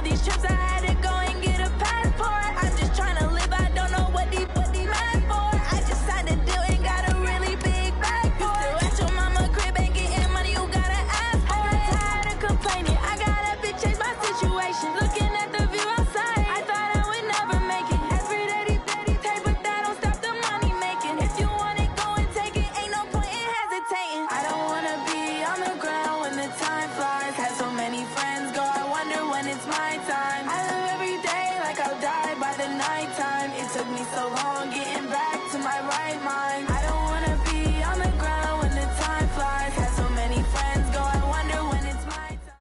these trips, I had to go and get a passport. I'm just trying to live, I don't know what they mad for. I just signed a deal and got a really big bag for it. You still at your mama crib and getting money, you gotta ask for it. I'm tired of complaining, I gotta change my situation. Looking at the view outside, I thought I would never make it. Every day they take, but that don't stop the money making. If you want it, go and take it, ain't no point in hesitating. I don't wanna be on the ground when the time flies. Had so many friends go, I wonder when it's my time. I live every day like I'll die by the nighttime. It took me so long getting back to my right mind. I don't wanna be on the ground when the time flies. Had so many friends go, I wonder when it's my time.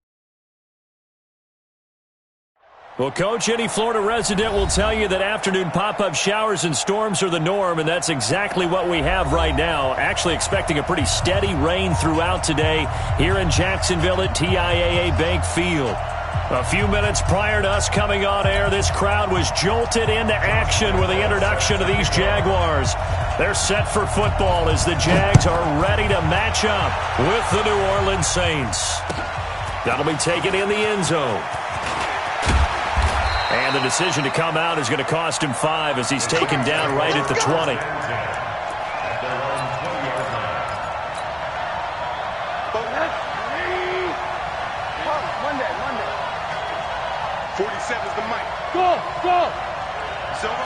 Well, Coach, any Florida resident will tell you that afternoon pop-up showers and storms are the norm, and that's exactly what we have right now. Actually expecting a pretty steady rain throughout today here in Jacksonville at TIAA Bank Field. A few minutes prior to us coming on air, this crowd was jolted into action with the introduction of these Jaguars. They're set for football as the Jags are ready to match up with the New Orleans Saints. That'll be taken in the end zone. And the decision to come out is going to cost him 5 as he's taken down right at the 20. Monday. 47 is the mic. Go! Silver.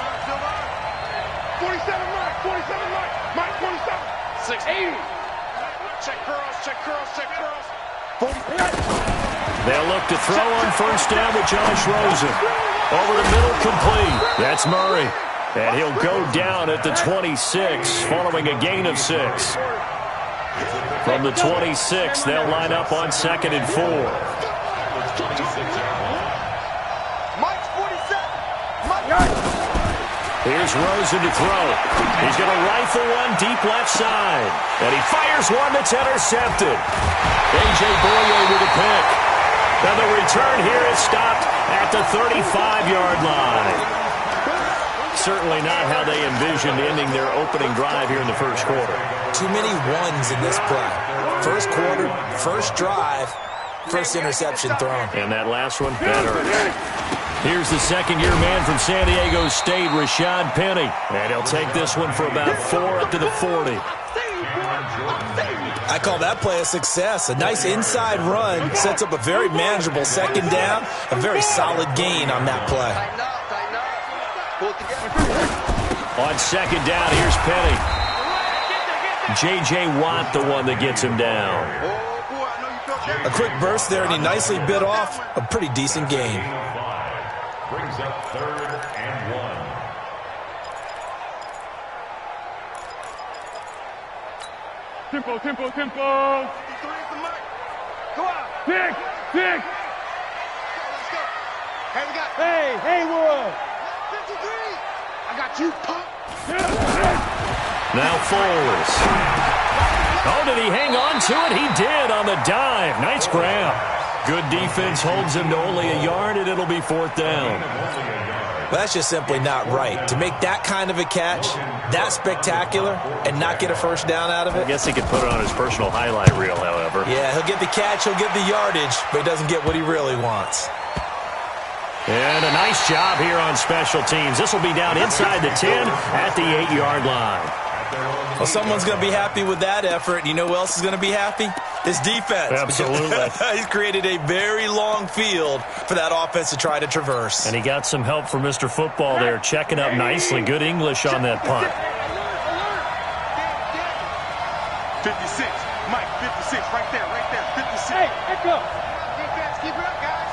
47 mic. 47. 680. Check curls. 40. They'll look to throw on first down with Josh Rosen. Over the middle, complete. That's Murray. And he'll go down at the 26 following a gain of 6. From the 26, they'll line up on 2nd and 4. Mike's 47. Here's Rosen to throw. He's going to rifle one deep left side. And he fires one that's intercepted. A.J. Boye with a pick. And the return here is stopped at the 35-yard line. Certainly not how they envisioned ending their opening drive here in the first quarter. Too many ones in this play. First quarter, first drive, first interception thrown. And that last one, that hurts. Here's the second-year man from San Diego State, Rashad Penny. And he'll take this one for about 4 up to the 40. I call that play a success. A nice inside run sets up a very manageable second down. A very solid gain on that play. On second down, here's Penny. J.J. Watt, the one that gets him down. A quick burst there, and he nicely bit off a pretty decent gain. Brings up 3rd and 1. Tempo. 53 is the mic. Go out. Dick. Let's go. Hey, we got. Hey, Haywood. 53. I got you, punk. Now Foles. Oh, did he hang on to it? He did on the dive. Nice grab. Good defense holds him to only a yard, and it'll be 4th down. Well, that's just simply not right. To make that kind of a catch, that spectacular, and not get a first down out of it. I guess he could put it on his personal highlight reel, however. Yeah, he'll get the catch, he'll get the yardage, but he doesn't get what he really wants. And a nice job here on special teams. This will be down inside the 10 at the 8-yard line. Well, someone's going to be happy with that effort. You know who else is going to be happy? His defense. Absolutely. He's created a very long field for that offense to try to traverse. And he got some help from Mr. Football there, checking up nicely. Good English on that punt. 56. Mike, 56. Right there. 56. Hey, echo. Defense, keep it up, guys.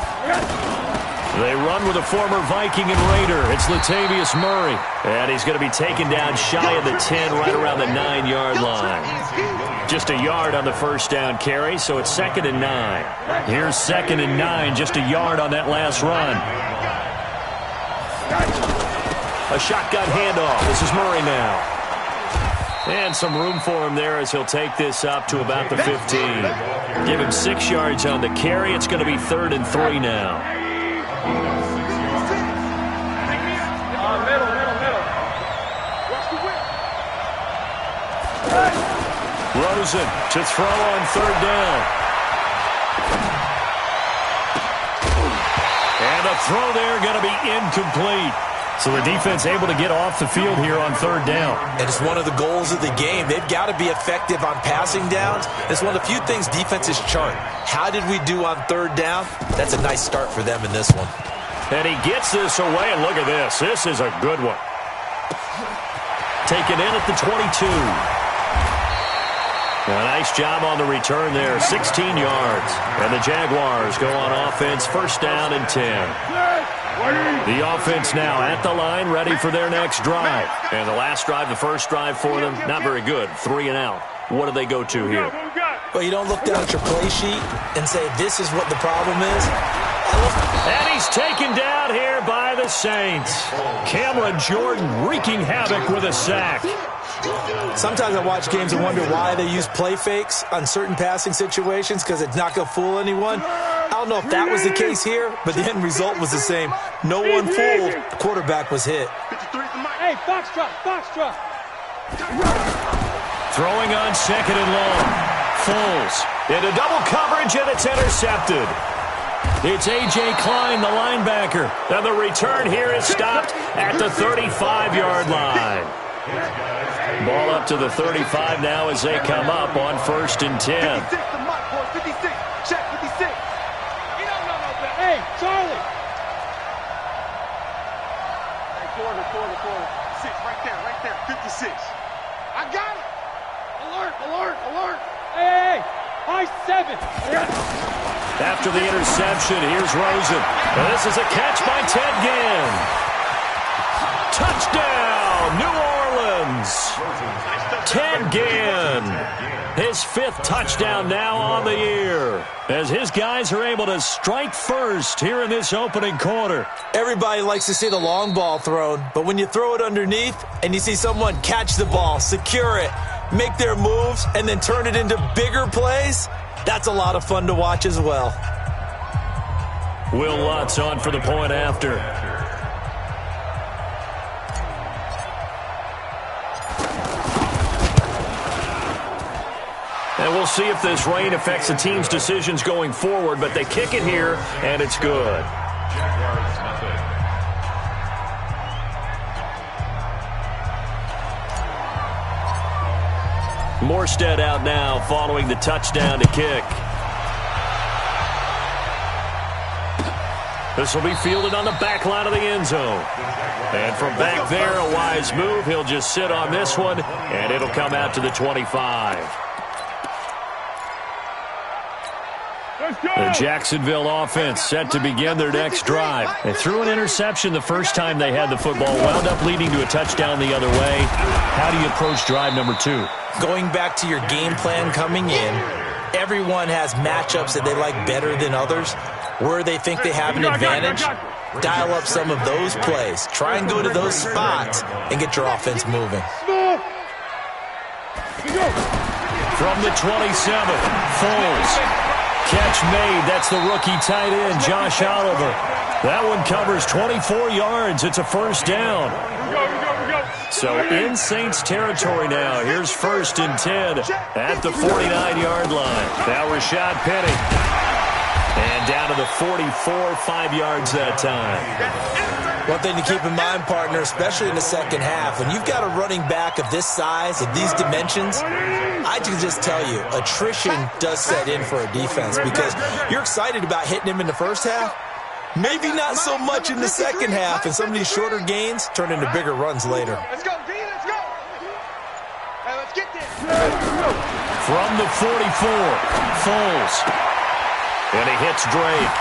They run with a former Viking and Raider. It's Latavius Murray. And he's going to be taken down shy of the 10, right around the 9-yard line. Just a yard on the first down carry, so it's 2nd and 9. Here's 2nd and 9, just a yard on that last run. A shotgun handoff. This is Murray now. And some room for him there as he'll take this up to about the 15. Give him 6 yards on the carry. It's going to be 3rd and 3 now. Rosen to throw on 3rd down. And a The throw there going to be incomplete. So the defense able to get off the field here on third down. And it's one of the goals of the game. They've got to be effective on passing downs. It's one of the few things defenses chart. How did we do on third down? That's a nice start for them in this one. And he gets this away, and look at this. This is a good one. Taken in at the 22. A nice job on the return there, 16 yards. And the Jaguars go on offense, first down and 10. The offense now at the line, ready for their next drive. And the last drive, the first drive for them, not very good, 3 and out. What do they go to here? Well, you don't look down at your play sheet and say, this is what the problem is. And he's taken down here by the Saints. Cameron Jordan wreaking havoc with a sack. Sometimes I watch games and wonder why they use play fakes on certain passing situations because it's not going to fool anyone. I don't know if that was the case here, but the end result was the same. No one fooled. The quarterback was hit. Hey, Foxtrot, Foxtrot. Throwing on second and long. Foles into double coverage, and it's intercepted. It's A.J. Klein, the linebacker. And the return here is stopped at the 35-yard line. Ball up to the 35 now as they come up on first and 10. 56, the mark, boy. 56. Check 56. Hey, Charlie. Hey, corner. 6, right there. 56. I got it. Alert. Hey, high 7. After the interception, here's Rosen. And this is a catch by Ted Ginn. Touchdown, New Orleans. Ted Ginn. His 5th touchdown now on the year, as his guys are able to strike first here in this opening quarter. Everybody likes to see the long ball thrown, but when you throw it underneath and you see someone catch the ball, secure it, make their moves, and then turn it into bigger plays, that's a lot of fun to watch as well. Will Lutz on for the point after. And we'll see if this rain affects the team's decisions going forward, but they kick it here, and it's good. Morstead out now following the touchdown to kick. This will be fielded on the back line of the end zone. And from back there, a wise move. He'll just sit on this one, and it'll come out to the 25. The Jacksonville offense set to begin their next drive. They threw an interception the first time they had the football, wound up leading to a touchdown the other way. How do you approach drive number 2? Going back to your game plan coming in, everyone has matchups that they like better than others. Where they think they have an advantage, dial up some of those plays. Try and go to those spots and get your offense moving. From the 27, Foles. Catch made. That's the rookie tight end, Josh Oliver. That one covers 24 yards. It's a first down. So in Saints territory now. Here's first and 10 at the 49-yard line. Now Rashad Penny. And down to the 44, 5 yards that time. One thing to keep in mind, partner, especially in the second half, when you've got a running back of this size, of these dimensions, I can just tell you, attrition does set in for a defense because you're excited about hitting him in the first half. Maybe not so much in the second half, and some of these shorter gains turn into bigger runs later. Let's go, D. Let's go. Hey, let's get this. From the 44, Foles. And he hits Drake.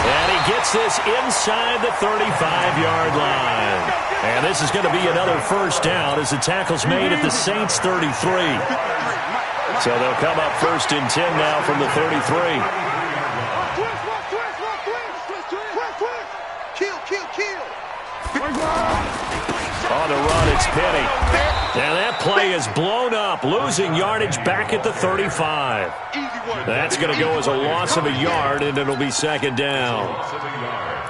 And he gets this inside the 35-yard line. And this is going to be another first down as the tackle's made at the Saints' 33. So they'll come up first and 10 now from the 33. On the run, it's Penny. And that play is blown up, losing yardage back at the 35. That's going to go as a loss of a yard, and it'll be second down.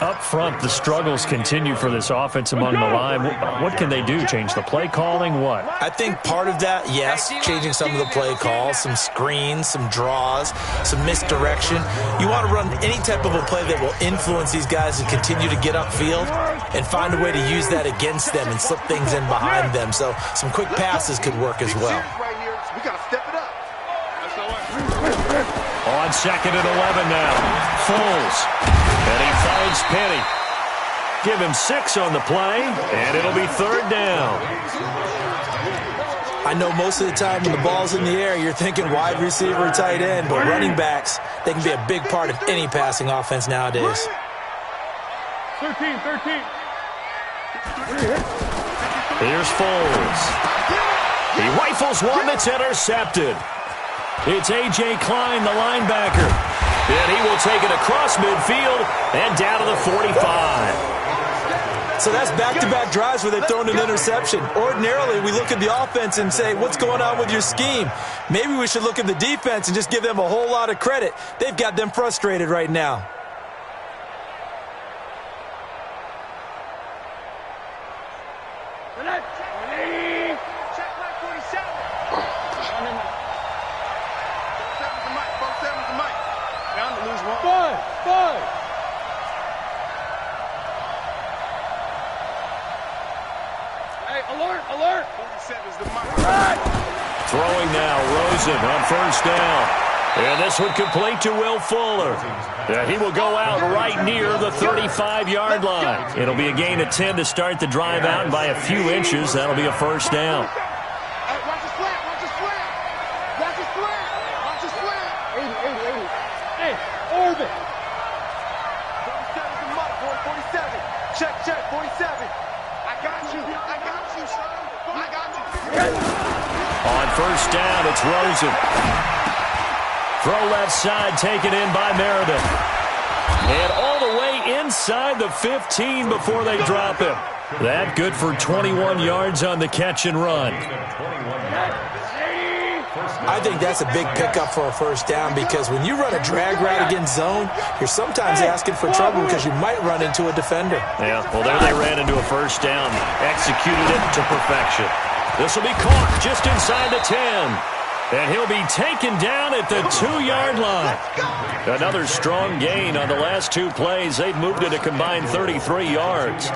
Up front, the struggles continue for this offense among the line. What can they do? Change the play calling? What? I think part of that, yes, changing some of the play calls, some screens, some draws, some misdirection. You want to run any type of a play that will influence these guys to continue to get upfield and find a way to use that against them and slip things in behind them. So some quick passes could work as well. We got to step it up. On 2nd and 11 now. Foles. And he finds Penny. Give him 6 on the play, and it'll be 3rd down. I know most of the time when the ball's in the air, you're thinking wide receiver, tight end, but running backs, they can be a big part of any passing offense nowadays. 13. Here's Foles. He rifles one that's intercepted. It's A.J. Klein, the linebacker. And he will take it across midfield and down to the 45. So that's back-to-back drives where they've thrown an interception. Ordinarily, we look at the offense and say, what's going on with your scheme? Maybe we should look at the defense and just give them a whole lot of credit. They've got them frustrated right now. Alert! Throwing now, Rosen on 1st down. And this one complete to Will Fuller. He will go out right near the 35-yard line. It'll be a gain of 10 to start the drive out, and by a few inches, that'll be a 1st down. Watch the slant. Hey, Orban. 47's the mark, boy. 47. Check, 47. I got you, son. I got you. On 1st down, it's Rosen. Throw left side, taken in by Meredith. And all the way inside the 15 before they drop him. That good for 21 yards on the catch and run. I think that's a big pickup for a 1st down because when you run a drag route against zone, you're sometimes asking for trouble because you might run into a defender. Yeah, well, there they ran into a 1st down. Executed it to perfection. This will be caught just inside the 10. And he'll be taken down at the 2-yard line. Another strong gain on the last 2 plays. They've moved it a combined 33 yards.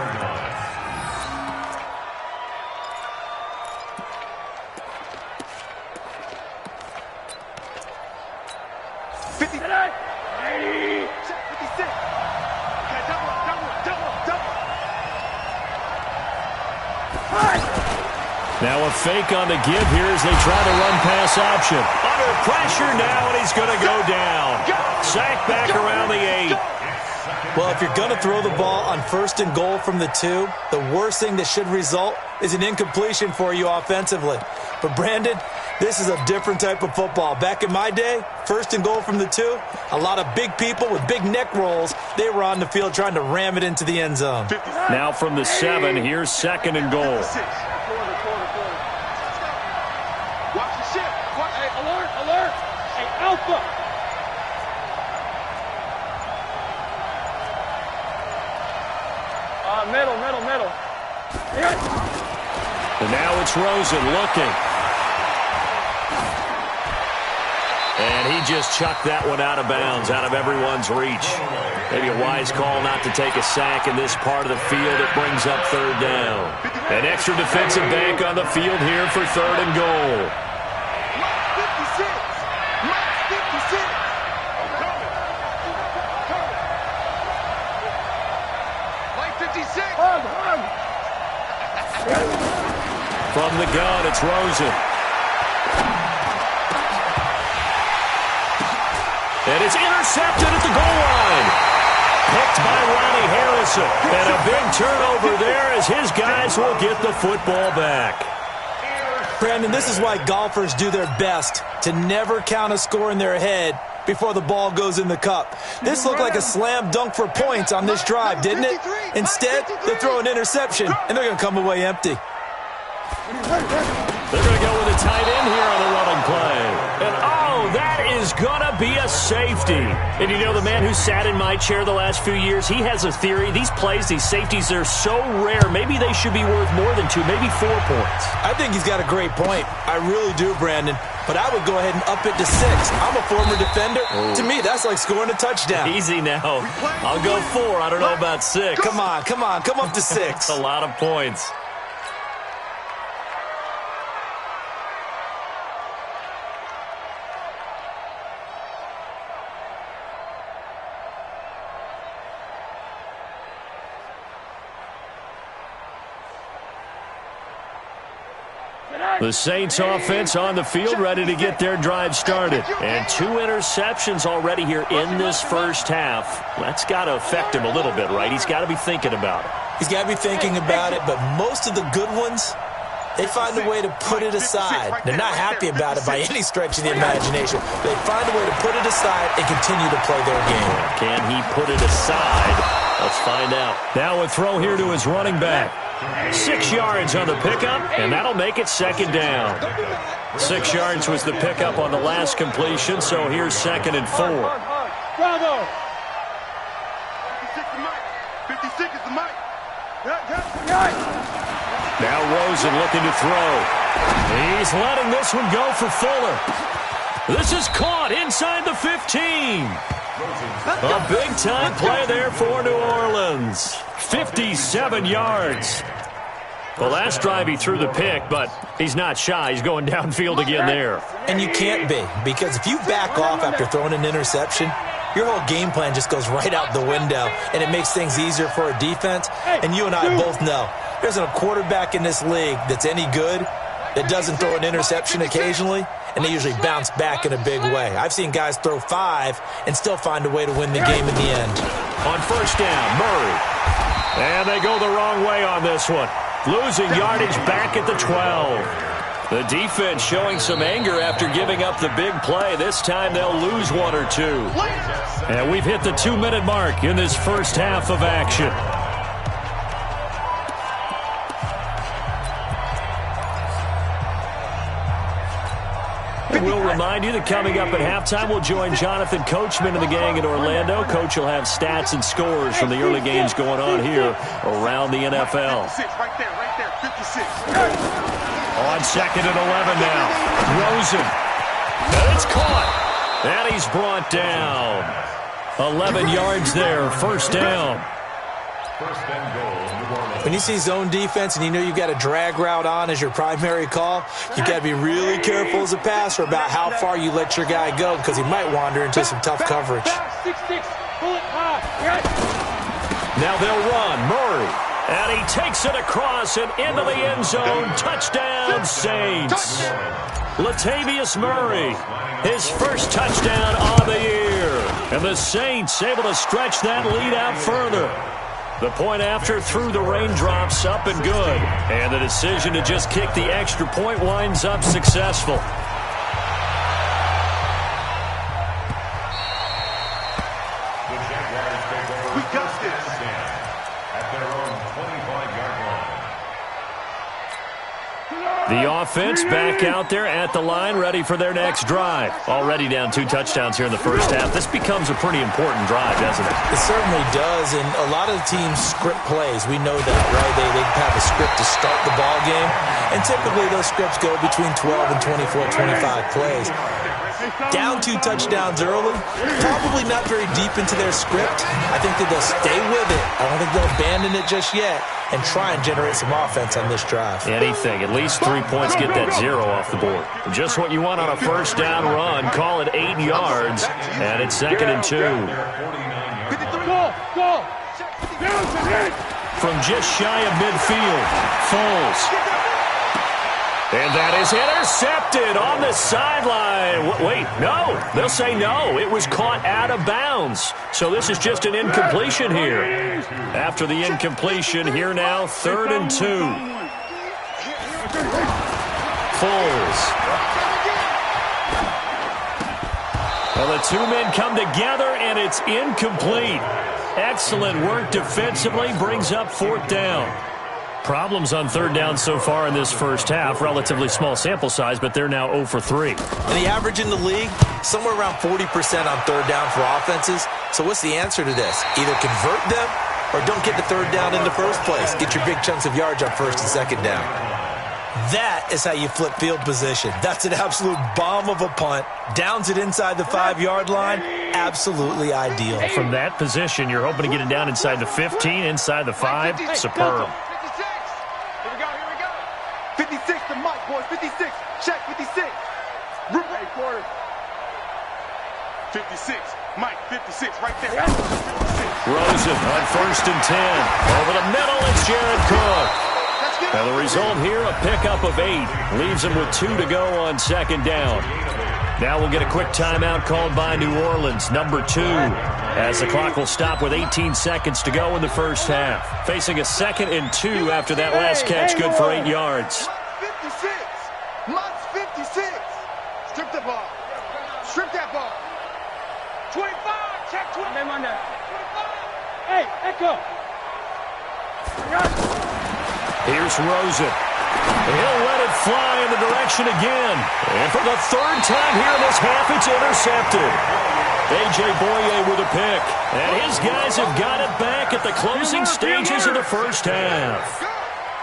Now a fake on the give here as they try to run pass option. Under pressure now, and he's going to go down. Sacked back around the 8. Well, if you're going to throw the ball on 1st and goal from the 2, the worst thing that should result is an incompletion for you offensively. But, Brandon, this is a different type of football. Back in my day, 1st and goal from the 2, a lot of big people with big neck rolls, they were on the field trying to ram it into the end zone. Now from the 7, here's 2nd and goal. Alert! Hey, Alpha! Middle. And now it's Rosen looking. And he just chucked that one out of bounds, out of everyone's reach. Maybe a wise call not to take a sack in this part of the field. It brings up 3rd down. An extra defensive back on the field here for 3rd and goal. From the gun, it's Rosen. And it's intercepted at the goal line. Picked by Ronnie Harrison. And a big turnover there as his guys will get the football back. Brandon, this is why golfers do their best to never count a score in their head before the ball goes in the cup. This looked like a slam dunk for points on this drive, didn't it? Instead, they throw an interception, and they're going to come away empty. They're going to go with a tight end here on the running play. And, oh, that is is going to be a safety. And you know, the man who sat in my chair the last few years, he has a theory. These plays, these safeties, they're so rare. Maybe they should be worth more than 2, maybe 4 points. I think he's got a great point. I really do, Brandon. But I would go ahead and up it to 6. I'm a former defender. To me, that's like scoring a touchdown. Easy now. I'll go 4. I don't know about 6. Come on. Come up to 6. That's a lot of points. The Saints offense on the field, ready to get their drive started. And 2 interceptions already here in this first half. That's got to affect him a little bit, right? He's got to be thinking about it. He's got to be thinking about it, but most of the good ones, they find a way to put it aside. They're not happy about it by any stretch of the imagination. They find a way to put it aside and continue to play their game. Can he put it aside? Let's find out. Now a throw here to his running back. 6 yards on the pickup, and that'll make it second down. 6 yards was the pickup on the last completion, so here's 2nd and 4. Bravo! 56 is the mic. Now Rosen looking to throw. He's letting this one go for Fuller. This is caught inside the 15. A big-time play there for New Orleans. 57 yards. The last drive he threw the pick, but he's not shy. He's going downfield again there. And you can't be, because if you back off after throwing an interception, your whole game plan just goes right out the window, and it makes things easier for a defense. And you and I both know there's a quarterback in this league that's any good that doesn't throw an interception occasionally, and they usually bounce back in a big way. I've seen guys throw 5 and still find a way to win the game in the end. On first down, Murray. And they go the wrong way on this one. Losing yardage back at the 12. The defense showing some anger after giving up the big play. This time they'll lose 1 or 2. And we've hit the 2-minute mark in this first half of action. And we'll remind you that coming up at halftime, we'll join Jonathan Coachman and the gang in Orlando. Coach will have stats and scores from the early games going on here around the NFL. 56, right there, 56. On 2nd and 11 now. Rosen. And it's caught. And he's brought down. 11 yards there, first down. First and goal, New Orleans. When you see zone defense and you know you've got a drag route on as your primary call, you've got to be really careful as a passer about how far you let your guy go, because he might wander into some tough coverage. 6-6, pull it high. Now they'll run. Murray. And he takes it across and into the end zone. Touchdown, Saints. Latavius Murray, his first touchdown of the year. And the Saints able to stretch that lead out further. The point after through the raindrops, up and good. And the decision to just kick the extra point winds up successful. The Jaguars take over. We got this. At their own 25-yard line. The offense back out there at the line, ready for their next drive. Already down 2 touchdowns here in the first half. This becomes a pretty important drive, doesn't it? It certainly does, and a lot of the teams script plays. We know that, right? They have a script to start the ball game, and typically those scripts go between 12 and 24, 25 plays. Down 2 touchdowns early, probably not very deep into their script. I think that they'll stay with it. I don't think they'll abandon it just yet and try and generate some offense on this drive. Anything, at least 3 points, get that 0 off the board. Just what you want on a first down run. Call it 8 yards, and it's 2nd and 2. Go! From just shy of midfield, Foles. And that is intercepted on the sideline. Wait, no. They'll say no. It was caught out of bounds. So this is just an incompletion here. After the incompletion, here now, 3rd and 2. Foles. Well, the 2 men come together, and it's incomplete. Excellent work defensively. Brings up 4th down. Problems on third down so far in this first half. Relatively small sample size, but they're now 0 for 3. And the average in the league, somewhere around 40% on third down for offenses. So what's the answer to this? Either convert them or don't get the third down in the first place. Get your big chunks of yards on first and second down. That is how you flip field position. That's an absolute bomb of a punt. Downs it inside the 5-yard line. Absolutely ideal. From that position, you're hoping to get it down inside the 15, inside the 5. Superb. 56 to Mike, boys. 56. Check 56. Root A quarter. 56. Mike, 56 right there. 56. Rosen on first and 10. Over the middle, it's Jared Cook. And the result here, a pickup of 8. Leaves him with 2 to go on second down. Now we'll get a quick timeout called by New Orleans, number 2, as the clock will stop with 18 seconds to go in the first half. Facing a 2nd and 2 after that last catch, good for 8 yards. 56. Mott's 56. Strip the ball. Strip that ball. 25. Check 20. Hey, Echo. Here's Rosen. He'll let it fly in the direction again. And for the 3rd time here in this half, it's intercepted. A.J. Boye with a pick. And his guys have got it back at the closing stages of the first half.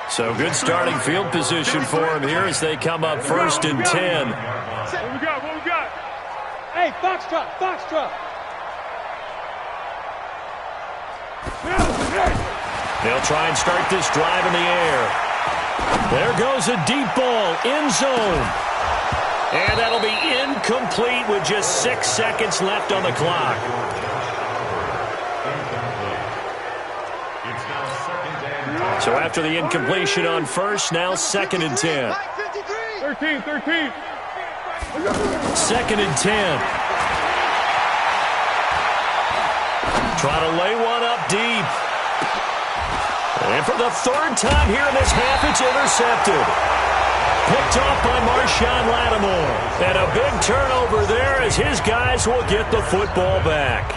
So good starting field position for him here as they come up first and 10. What we got? Hey, Foxtrot. They'll try and start this drive in the air. There goes a deep ball, end zone. And that'll be incomplete with just 6 seconds left on the clock. So after the incompletion on first, now 2nd and 10. 13. 2nd and 10. Try to lay one up deep. And for the 3rd time here in this half, it's intercepted. Picked off by Marshawn Lattimore. And a big turnover there as his guys will get the football back.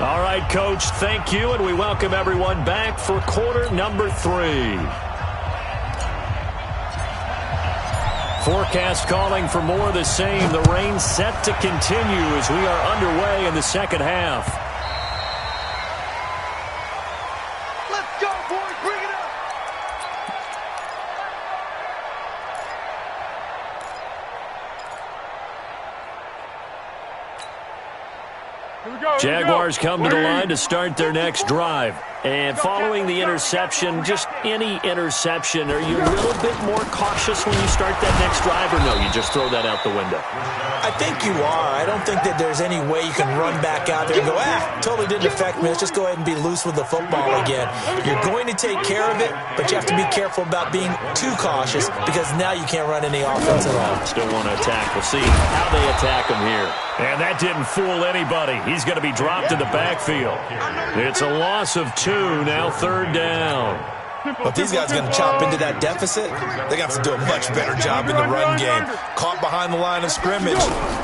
All right, Coach, thank you, and we welcome everyone back for quarter number 3. Forecast calling for more of the same. The rain set to continue as we are underway in the second half. Let's go, boys. Bring it up. Jaguars come to the line to start their next drive. And following the interception, just any interception, are you a little bit more cautious when you start that next drive, or no, you just throw that out the window? I think you are. I don't think that there's any way you can run back out there and go, totally didn't affect me. Let's just go ahead and be loose with the football again. You're going to take care of it, but you have to be careful about being too cautious because now you can't run any offense at all. Still want to attack. We'll see how they attack him here. And that didn't fool anybody. He's going to be dropped in the backfield. It's a loss of 2, now 3rd down. But these guys are going to chop into that deficit. They're going to have to do a much better job in the run game. Caught behind the line of scrimmage.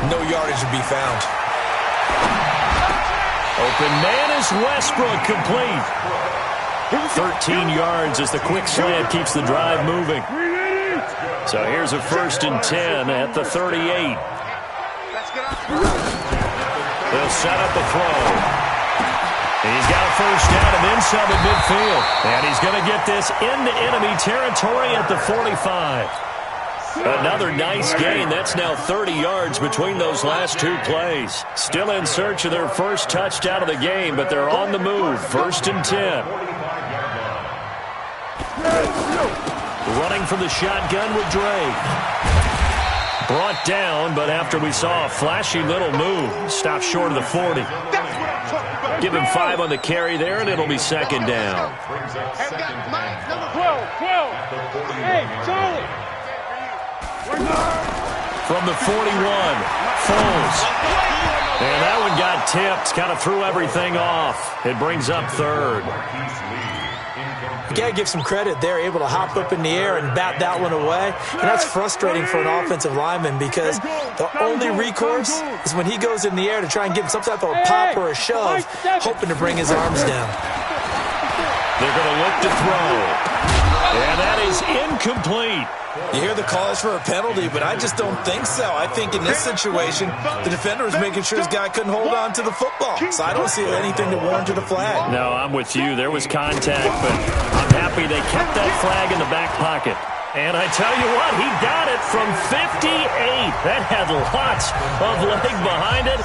No yardage to be found. Open man is Westbrook, complete. 13 yards as the quick slant keeps the drive moving. So here's a 1st and 10 at the 38. They'll set up the throw. He's got a 1st down and then some at midfield. And he's going to get this into enemy territory at the 45. Another nice gain. That's now 30 yards between those last 2 plays. Still in search of their first touchdown of the game, but they're on the move. 1st and 10. Running from the shotgun with Drake. Brought down, but after we saw a flashy little move, stopped short of the 40. Give him 5 on the carry there, and it'll be 2nd down. 12. Hey, Charlie. From the 41, Foles. And that one got tipped, kind of threw everything off. It brings up 3rd. You got to give some credit. They're able to hop up in the air and bat that one away. And that's frustrating for an offensive lineman because the only recourse is when he goes in the air to try and get some type of a pop or a shove, hoping to bring his arms down. They're going to look to throw. And that is incomplete. You hear the calls for a penalty, but I just don't think so. I think in this situation, the defender was making sure his guy couldn't hold on to the football. So I don't see anything to warrant a flag. No, I'm with you. There was contact, but I'm happy they kept that flag in the back pocket. And I tell you what, he got it from 58. That had lots of leg behind it.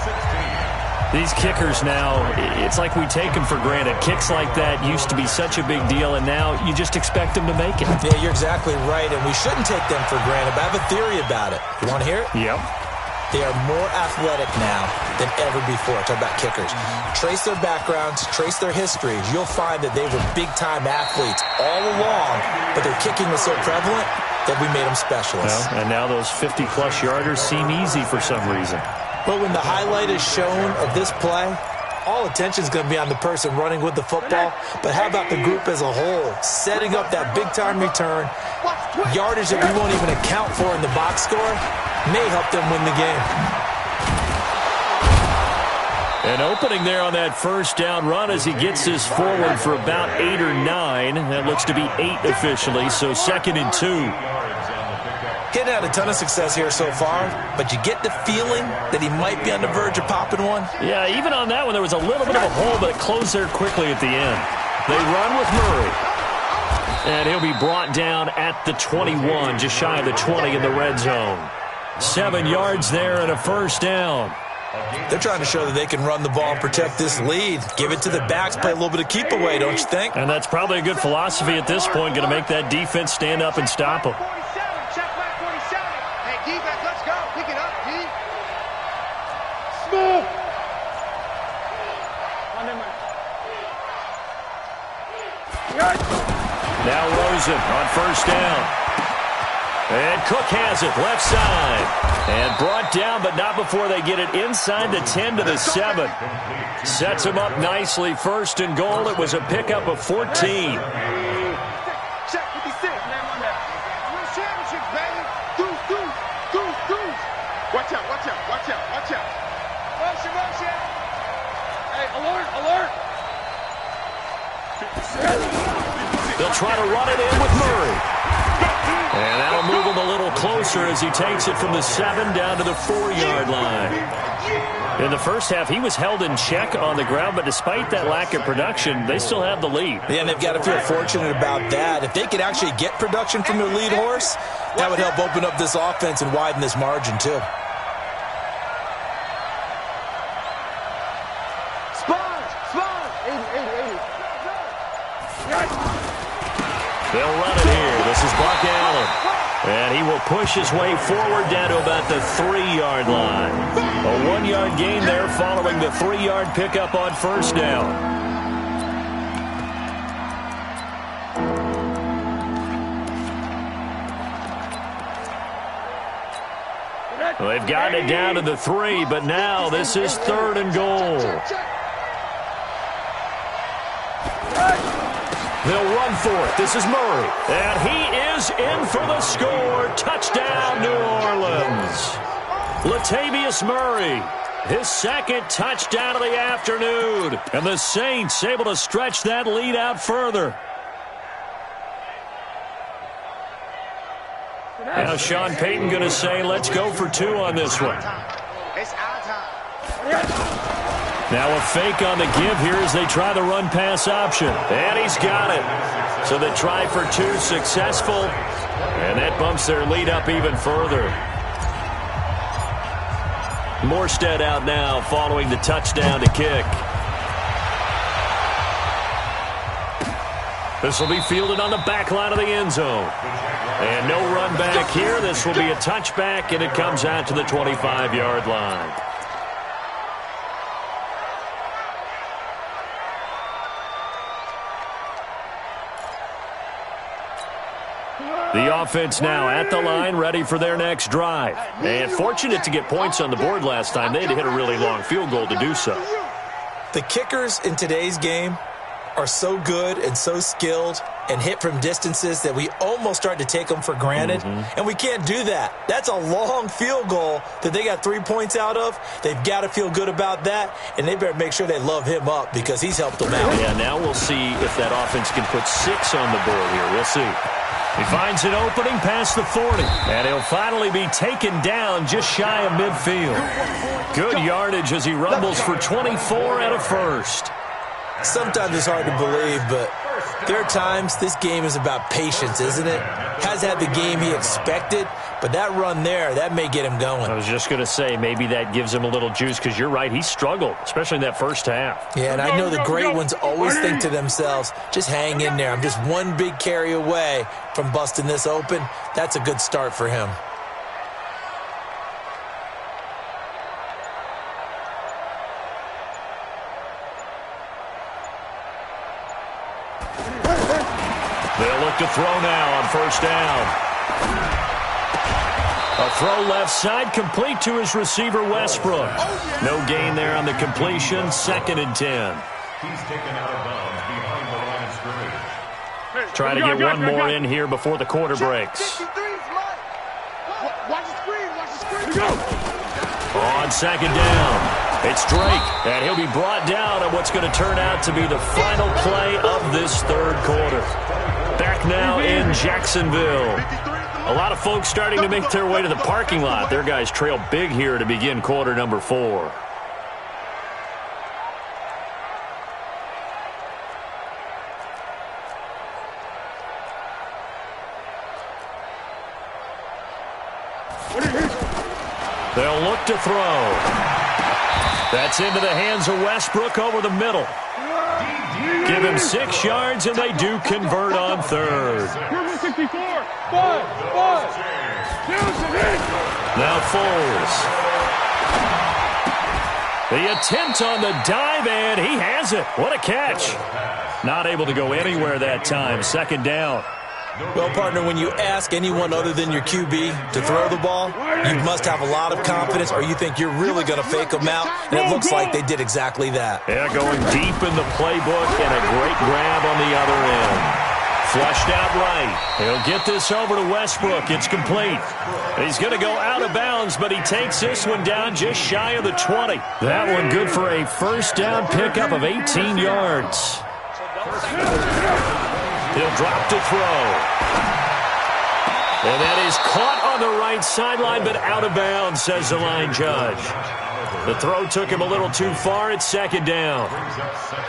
These kickers now, it's like we take them for granted. Kicks like that used to be such a big deal, and now you just expect them to make it. Yeah, you're exactly right, and we shouldn't take them for granted, but I have a theory about it. You want to hear it? Yep. They are more athletic now than ever before. Talk about kickers. Trace their backgrounds, trace their histories. You'll find that they were big-time athletes all along, but their kicking was so prevalent that we made them specialists. Well, and now those 50-plus yarders seem easy for some reason. But when the highlight is shown of this play, all attention is going to be on the person running with the football. But how about the group as a whole? Setting up that big-time return, yardage that we won't even account for in the box score, may help them win the game. An opening there on that first down run as he gets this forward for about 8 or 9. That looks to be 8 officially, so 2nd and 2. He's had a ton of success here so far, but you get the feeling that he might be on the verge of popping one. Yeah, even on that one, there was a little bit of a hole, but it closed there quickly at the end. They run with Murray. And he'll be brought down at the 21, just shy of the 20 in the red zone. 7 yards there and a first down. They're trying to show that they can run the ball and protect this lead. Give it to the backs, play a little bit of keep away, don't you think? And that's probably a good philosophy at this point, going to make that defense stand up and stop them. Now Rosen on first down. And Cook has it left side. And brought down, but not before they get it inside the 10 to the 7. Sets him up nicely. 1st and goal. It was a pickup of 14. Check 56. Win championships, baby. Deuce. Watch out. Motion. Hey, alert. They'll try to run it in with Murray. And that'll move him a little closer as he takes it from the 7 down to the 4-yard line. In the first half, he was held in check on the ground, but despite that lack of production, they still have the lead. Yeah, and they've got to feel fortunate about that. If they could actually get production from their lead horse, that would help open up this offense and widen this margin, too. They'll run it here. This is Buck Allen. And he will push his way forward down to about the 3-yard line. A 1-yard gain there following the 3-yard pickup on first down. Well, they've gotten it down to the 3, but now this is 3rd and goal. They'll run for it. This is Murray. And he is in for the score. Touchdown, New Orleans. Latavius Murray, his 2nd touchdown of the afternoon. And the Saints able to stretch that lead out further. Now Sean Payton going to say, let's go for 2 on this one. It's our time. Now a fake on the give here as they try the run-pass option. And he's got it. So they try for 2, successful. And that bumps their lead up even further. Morstead out now following the touchdown to kick. This will be fielded on the back line of the end zone. And no run back here. This will be a touchback, and it comes out to the 25-yard line. The offense now at the line, ready for their next drive. And fortunate to get points on the board last time. They had to hit a really long field goal to do so. The kickers in today's game are so good and so skilled and hit from distances that we almost start to take them for granted, and we can't do that. That's a long field goal that they got 3 points out of. They've got to feel good about that, and they better make sure they love him up because he's helped them out. Yeah, now we'll see if that offense can put 6 on the board here. We'll see. He finds an opening past the 40, and he'll finally be taken down just shy of midfield. Good yardage as he rumbles for 24 and a first. Sometimes it's hard to believe, but there are times this game is about patience, isn't it? Has had the game he expected, but that run there, that may get him going. I was just going to say, maybe that gives him a little juice, because you're right, he struggled, especially in that first half. Yeah, and I know the great ones always think to themselves, just hang in there. I'm just one big carry away from busting this open. That's a good start for him. They'll look to throw now on first down. A throw left side, complete to his receiver, Westbrook. No gain there on the completion, 2nd and 10. He's taken out of bounds behind the line of scrimmage. Trying to get one more in here before the quarter breaks. 53 is mine. Watch the screen. Watch the screen. On 2nd down, it's Drake, and he'll be brought down on what's going to turn out to be the final play of this 3rd quarter. Back now in Jacksonville. A lot of folks starting to make their way to the parking lot. Their guys trail big here to begin quarter number 4. They'll look to throw. That's into the hands of Westbrook over the middle. Give him 6 yards, and they do convert on 3rd. 64. 5. Now Foles. The attempt on the dive, and he has it. What a catch. Not able to go anywhere that time. 2nd down. Well, partner, when you ask anyone other than your QB to throw the ball, you must have a lot of confidence, or you think you're really going to fake them out, and it looks like they did exactly that. Yeah, going deep in the playbook, and a great grab on the other end. Flushed out right. He'll get this over to Westbrook. It's complete. He's going to go out of bounds, but he takes this one down just shy of the 20. That one good for a first down pickup of 18 yards. He'll drop to throw. And that is caught on the right sideline, but out of bounds, says the line judge. The throw took him a little too far. It's 2nd down.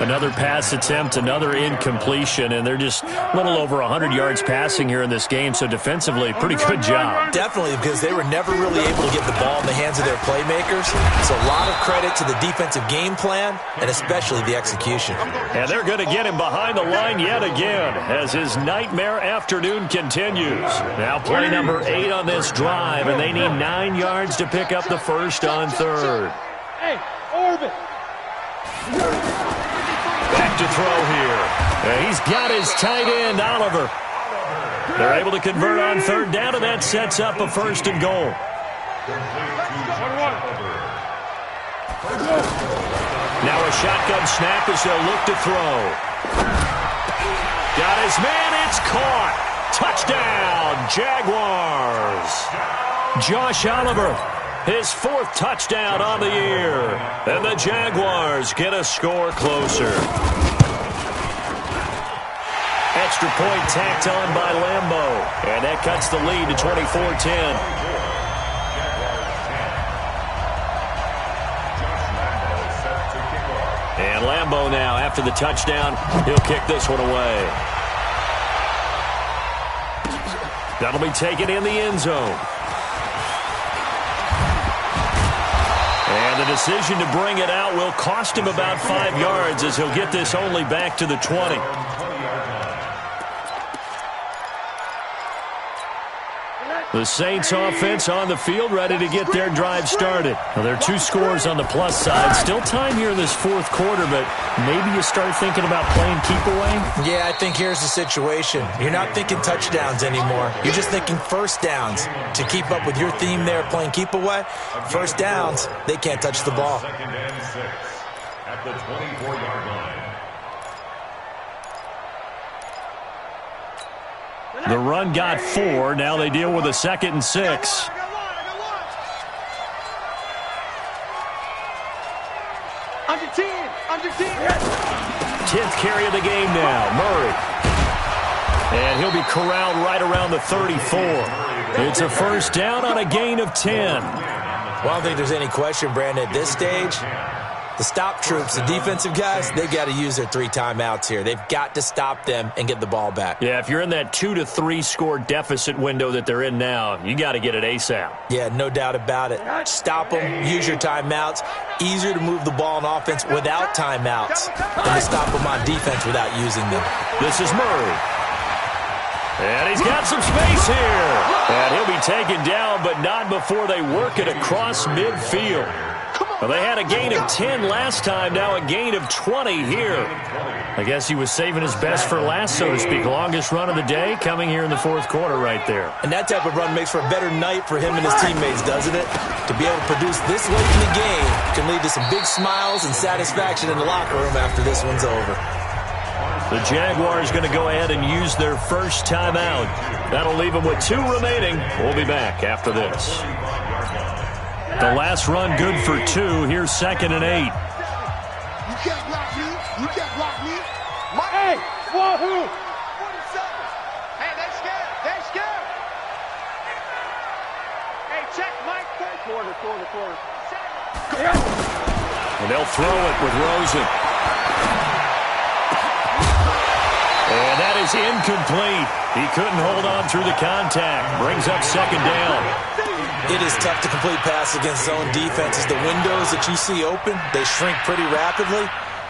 Another pass attempt, another incompletion, and they're just a little over 100 yards passing here in this game, so defensively, pretty good job. Definitely, because they were never really able to get the ball in the hands of their playmakers. So a lot of credit to the defensive game plan, and especially the execution. And they're going to get him behind the line yet again as his nightmare afternoon continues. Now play number 8 on this drive, and they need 9 yards to pick up the first on 3rd. Hey, orbit. Back to throw here. And he's got his tight end, Oliver. They're able to convert on 3rd down, and that sets up a 1st and goal. Now a shotgun snap as they'll look to throw. Got his man, it's caught. Touchdown, Jaguars. Josh Oliver, his 4th touchdown on the year. And the Jaguars get a score closer. Extra point tacked on by Lambeau. And that cuts the lead to 24-10. And Lambeau now, after the touchdown, he'll kick this one away. That'll be taken in the end zone. And the decision to bring it out will cost him about 5 yards as he'll get this only back to the 20. The Saints offense on the field, ready to get their drive started. Well, there are 2 scores on the plus side. Still time here in this 4th quarter, but maybe you start thinking about playing keep away? Yeah, I think here's the situation. You're not thinking touchdowns anymore. You're just thinking first downs. To keep up with your theme there, playing keep away, first downs, they can't touch the ball. 2nd and 6 at the 24-yard line. The run got 4. Now they deal with a 2nd and 6. Under 10. Under 10. 10th carry of the game now. Murray. And he'll be corralled right around the 34. It's a first down on a gain of 10. Well, I don't think there's any question, Brandon, at this stage. The stop troops, the defensive guys, they got to use their 3 timeouts here. They've got to stop them and get the ball back. Yeah, if you're in that 2 to 3 score deficit window that they're in now, you got to get it ASAP. Yeah, no doubt about it. Stop them, use your timeouts. Easier to move the ball on offense without timeouts than to stop them on defense without using them. This is Murray. And he's got some space here. And he'll be taken down, but not before they work it across midfield. Well, they had a gain of 10 last time, now a gain of 20 here. I guess he was saving his best for last, so to speak. Longest run of the day coming here in the 4th quarter right there. And that type of run makes for a better night for him and his teammates, doesn't it? To be able to produce this late in the game can lead to some big smiles and satisfaction in the locker room after this one's over. The Jaguars going to go ahead and use their first timeout. That'll leave them with 2 remaining. We'll be back after this. The last run good for 2. Here's 2nd and 8. You can't block me. You can't block me. Hey, wahoo! 47. Hey, they scared. They scared. Hey, check Mike. Quarter. And they'll throw it with Rosen. And that is incomplete. He couldn't hold on through the contact. Brings up 2nd down. It is tough to complete pass against zone defenses. The windows that you see open, they shrink pretty rapidly.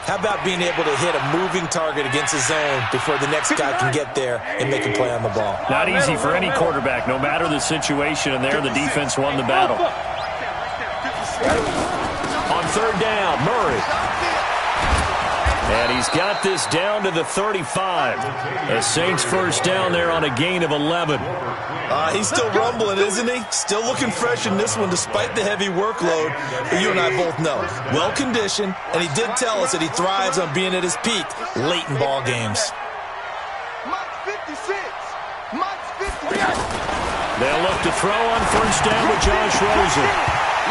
How about being able to hit a moving target against a zone before the next guy can get there and make a play on the ball? Not easy for any quarterback, no matter the situation, and there the defense won the battle. On 3rd down, Murray. And he's got this down to the 35. The Saints first down there on a gain of 11. He's still rumbling, isn't he? Still looking fresh in this one despite the heavy workload. But you and I both know, well-conditioned, and he did tell us that he thrives on being at his peak late in ball games. Mike's 56. Mike's 56. They'll look to throw on first down with Josh Rosen.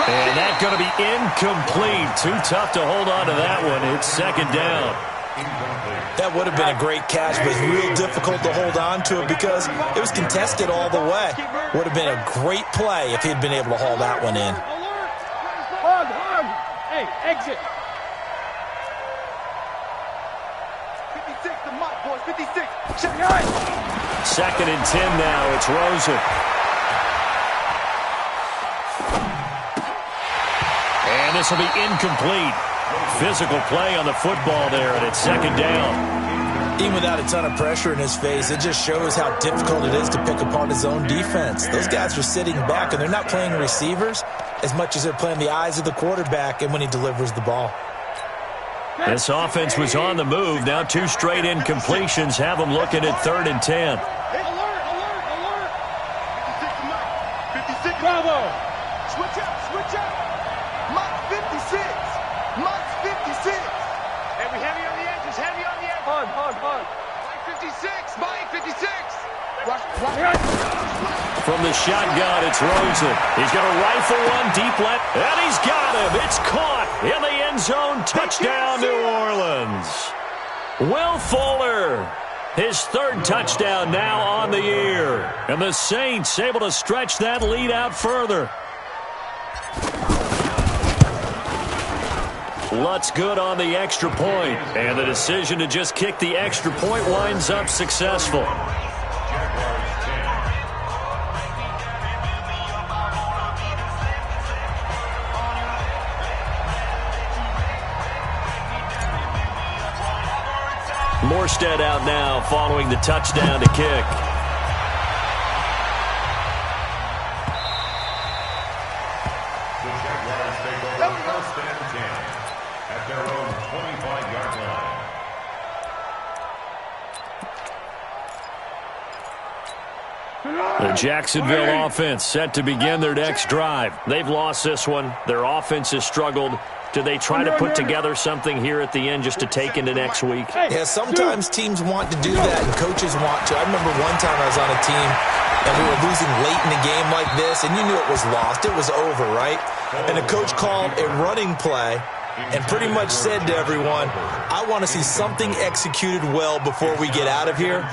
And that's going to be incomplete. Too tough to hold on to that one. It's 2nd down. That would have been a great catch, but it's real difficult to hold on to it because it was contested all the way. Would have been a great play if he'd been able to haul that one in. Hug. Hey, exit. 56 to Mike, boys. 56. Check. 2nd and 10 now. It's Rosen. And this will be incomplete. Physical play on the football there, and it's 2nd down. Even without a ton of pressure in his face, it just shows how difficult it is to pick apart his own defense. Those guys are sitting back, and they're not playing receivers as much as they're playing the eyes of the quarterback and when he delivers the ball. This offense was on the move. Now 2 straight incompletions have them looking at 3rd and 10. Alert. 56 to Mike. 56. Bravo. Switch out. Mike 56. Mike's 56. Heavy on the edges. Hug. Mike 56. Mike 56. From the shotgun, it's Rosen. He's going to rifle one deep left, and he's got him. It's caught in the end zone. Touchdown, New Orleans. Will Fuller, his 3rd touchdown now on the year. And the Saints able to stretch that lead out further. Lutz good on the extra point, and the decision to just kick the extra point winds up successful. Morstead out now following the touchdown to kick. The Jacksonville offense set to begin their next drive. They've lost this one. Their offense has struggled. Do they try to put together something here at the end just to take into next week? Yeah, sometimes teams want to do that and coaches want to. I remember one time I was on a team and we were losing late in a game like this, and you knew it was lost. It was over, right? And the coach called a running play and pretty much said to everyone, I want to see something executed well before we get out of here.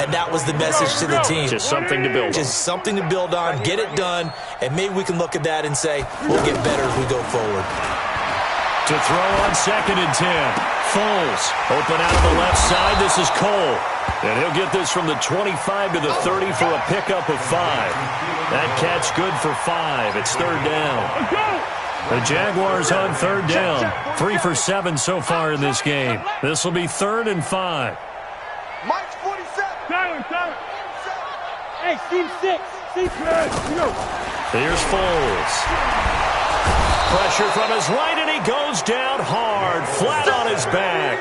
And that was the message to the team. Just something to build on. Just something to build on, get it done, and maybe we can look at that and say, we'll get better as we go forward. To throw on 2nd and 10. Foles open out of the left side. This is Cole. And he'll get this from the 25 to the 30 for a pickup of 5. That catch good for 5. It's 3rd down. The Jaguars on 3rd down. 3 for 7 so far in this game. This will be 3rd and 5. Mike's 47. Silent. Hey, team 6. Team 6. Go. Here's Foles. Pressure from his right, and he goes down hard, flat on his back.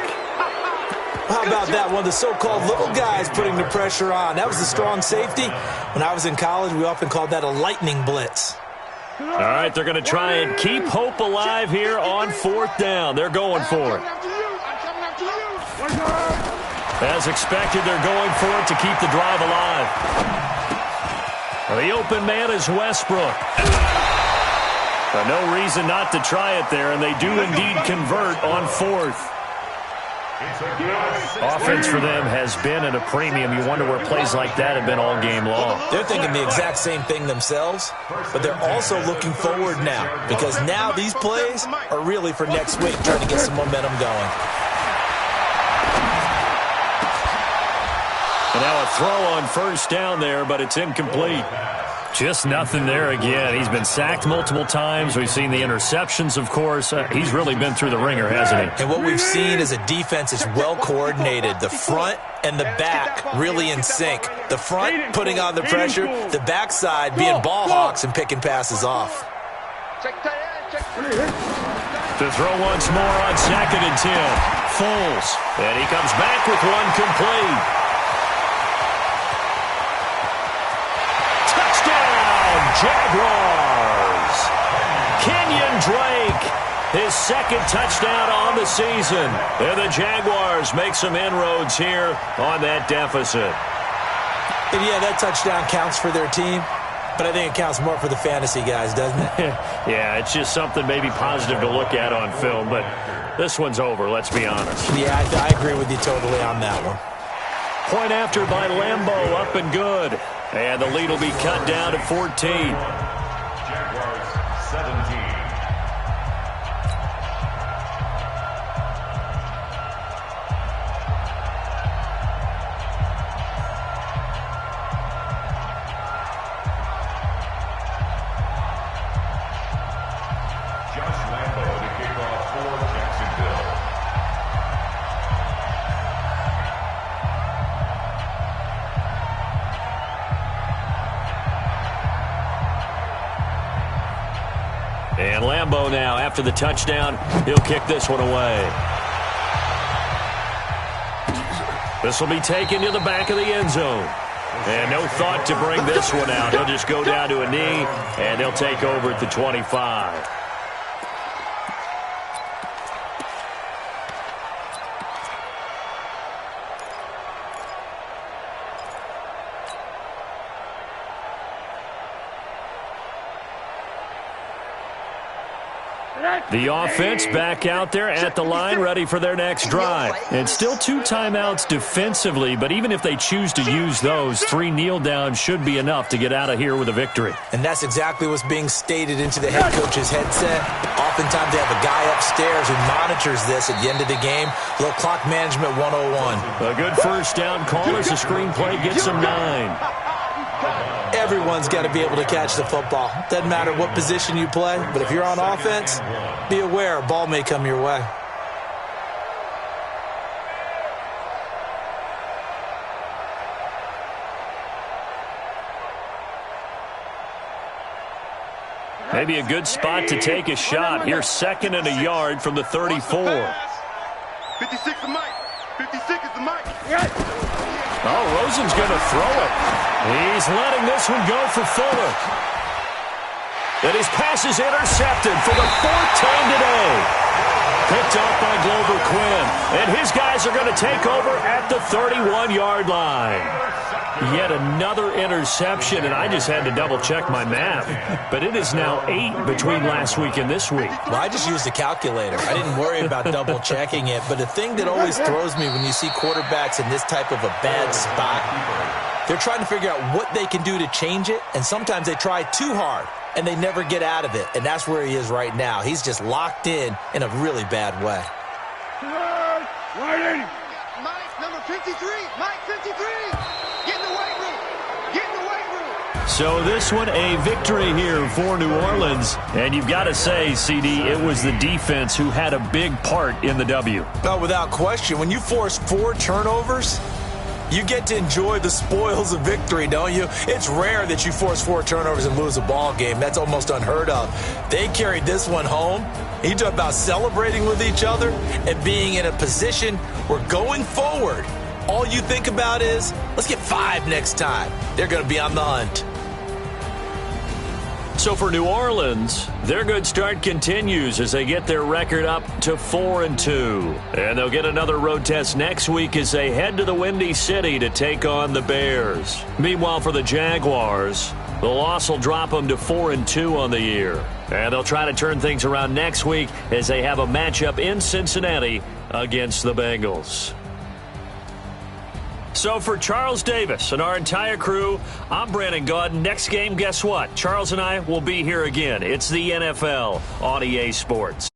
How about that? One of the so-called little guys putting the pressure on. That was the strong safety. When I was in college, we often called that a lightning blitz. All right, they're going to try and keep hope alive here on 4th down. They're going for it. As expected, they're going for it to keep the drive alive. The open man is Westbrook. No reason not to try it there, and they do indeed convert on 4th. Offense for them has been at a premium. You wonder where plays like that have been all game long. They're thinking the exact same thing themselves, but they're also looking forward now, because now these plays are really for next week, trying to get some momentum going. And now a throw on 1st down there, but it's incomplete. Just nothing there again. He's been sacked multiple times. We've seen the interceptions, of course. He's really been through the ringer, hasn't he? And what we've seen is a defense that's well coordinated. The front and the back really in sync. The front putting on the pressure, the backside being ball hawks and picking passes off. To throw once more on 2nd and 10. Foles. And he comes back with one complete. Jaguars. Kenyon Drake, his 2nd touchdown on the season. And the Jaguars make some inroads here on that deficit. And yeah, that touchdown counts for their team, but I think it counts more for the fantasy guys, doesn't it? Yeah, it's just something maybe positive to look at on film, but this one's over, let's be honest. Yeah, I agree with you totally on that one. Point after by Lambeau, up and good. And the lead will be cut down to 14. Jaguars 17. Josh Lambeau to kick off for Jacksonville. And Lambeau now, after the touchdown, he'll kick this one away. This will be taken to the back of the end zone. And no thought to bring this one out. He'll just go down to a knee, and they'll take over at the 25. The offense back out there at the line, ready for their next drive. And still 2 timeouts defensively, but even if they choose to use those, 3 kneel downs should be enough to get out of here with a victory. And that's exactly what's being stated into the head coach's headset. Oftentimes they have a guy upstairs who monitors this at the end of the game. A little clock management 101. A good 1st down call as the screenplay gets them 9. Everyone's got to be able to catch the football. Doesn't matter what position you play, but if you're on offense, be aware a ball may come your way. Maybe a good spot to take a shot. Here's 2nd and a yard from the 34. 56 is Mike. 56 is the Mike. Oh, Rosen's going to throw it. He's letting this one go for Fuller. And his pass is intercepted for the 4th time today. Picked off by Glover Quinn. And his guys are going to take over at the 31-yard line. Yet another interception, and I just had to double-check my math. But it is now 8 between last week and this week. Well, I just used a calculator. I didn't worry about double-checking it. But the thing that always throws me when you see quarterbacks in this type of a bad spot, they're trying to figure out what they can do to change it, and sometimes they try too hard, and they never get out of it. And that's where he is right now. He's just locked in a really bad way. Mike, number 53. Mike, 53. Get in the weight room. Get in the weight room. So this one, a victory here for New Orleans. And you've got to say, CD, it was the defense who had a big part in the W. No, without question. When you force 4 turnovers, you get to enjoy the spoils of victory, don't you? It's rare that you force 4 turnovers and lose a ball game. That's almost unheard of. They carried this one home. You talk about celebrating with each other and being in a position where going forward, all you think about is, let's get 5 next time. They're going to be on the hunt. So for New Orleans, their good start continues as they get their record up to 4-2. And they'll get another road test next week as they head to the Windy City to take on the Bears. Meanwhile, for the Jaguars, the loss will drop them to 4-2 on the year. And they'll try to turn things around next week as they have a matchup in Cincinnati against the Bengals. So for Charles Davis and our entire crew, I'm Brandon Gaudin. Next game, guess what? Charles and I will be here again. It's the NFL on EA Sports.